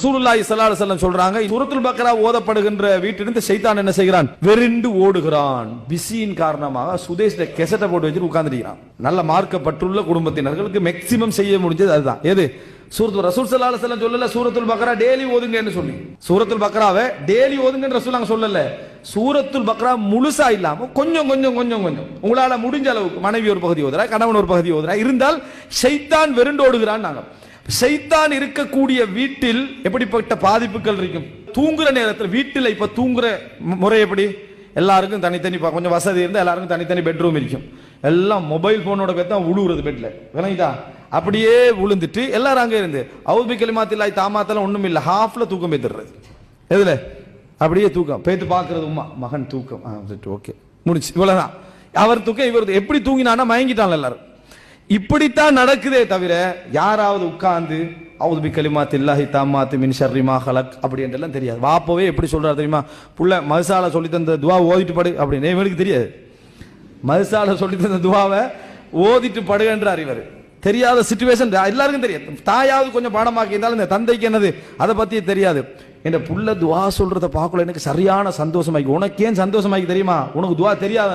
ரசூலுல்லாஹி ஸல்லல்லாஹு அலைஹி வஸல்லம் சொல்றாங்க, சூரத்துல் பக்ரா ஓதப்படுகின்ற வீட்டிலிருந்து ஷைத்தான் என்ன செய்கிறான்? வெறிண்டு ஓடுகிறான். பிஸியின் காரணமாக சுதேஷ்ல கெசட்டை போட்டு வச்சுட்டு உட்கார்ந்துட்டான். நல்ல மார்க்கப்பட்டுள்ள குடும்பத்தினர்களுக்கு மேக்ஸிமம் செய்ய முடிஞ்சது அதுதான். எது? சூரத்துல் ரசூல் ஸல்லல்லாஹு அலைஹி வஸல்லம் சொல்லல சூரத்துல் பக்ரா டெய்லி ஓதுங்கன்னு சொல்லி. சூரத்துல் பக்ராவை டெய்லி ஓதுங்கன்னு ரசூலுல்லாஹ் சொல்லல. சூரத்துல் பக்ரா முழுசா இல்லாம கொஞ்சம் கொஞ்சம் கொஞ்சம் கொஞ்சம் உங்களால முடிஞ்ச அளவுக்கு, மனைவி ஒரு பகுதி ஓதுறா, கணவன் ஒரு பகுதி ஓதுறா, இருந்தால் ஷைத்தான் வெறிண்டு ஓடுகிறான். நாங்க ஷைத்தான் இருக்கக்கூடிய வீட்டில் எப்படிப்பட்ட பாதிப்புகள் இருக்கும்? தூங்குற நேரத்தில் வீட்டில் இப்ப தூங்குற முறை எப்படி? எல்லாருக்கும் தனித்தனி, கொஞ்சம் வசதி இருந்தால் எல்லாருக்கும் தனித்தனி பெட்ரூம் இருக்கும். எல்லாம் மொபைல் போனோட பேர் தான் உழுவுறது பெட்ல, விளங்கிட்டா? அப்படியே விழுந்துட்டு எல்லாரும் அங்கே இருந்து அவுபி கலிமாத்தில்லாய் தாமாத்தெல்லாம் ஒண்ணும் இல்லை, ஹாஃப்ல தூக்கம் பேத்துடுறது. எதுல? அப்படியே தூக்கம் பேத்து பாக்குறது. உமா மகன் தூக்கம், ஓகே முடிச்சு, இவ்வளவுதான். அவர் தூக்கம் இவர் எப்படி தூங்கினானா மயங்கிட்டான் எல்லாரும். இப்படித்தான் நடக்குதே தவிர யாராவது உட்கார்ந்து அவுது பி கலிமாத்தில்லாஹி தாமாத்தி மின் ஷர்ரி மா ஹலக் அப்படி என்றெல்லாம் தெரியாது. வாப்பவே எப்படி சொல்றாரு தெரியுமா? புள்ள மதுசால சொல்லி தந்த துவா ஓதிட்டு படு அப்படின்னு இவனுக்கு தெரியாது. மதுசால சொல்லி தந்த துவாவை ஓதிட்டு படுகின்றார் இவர். தெரியாத சிச்சுவேஷன் எல்லாருக்கும் தெரியாது. தாயாவது கொஞ்சம் பாடமாக்கி இருந்தாலும் இந்த தந்தைக்கு என்னது அதை பத்தி தெரியாது. என் புள்ள துவா சொல்றத பார்க்கல எனக்கு சரியான சந்தோஷமாக்கி. உனக்கு ஏன் சந்தோஷமாக்கி தெரியுமா? உனக்கு துவா தெரியாத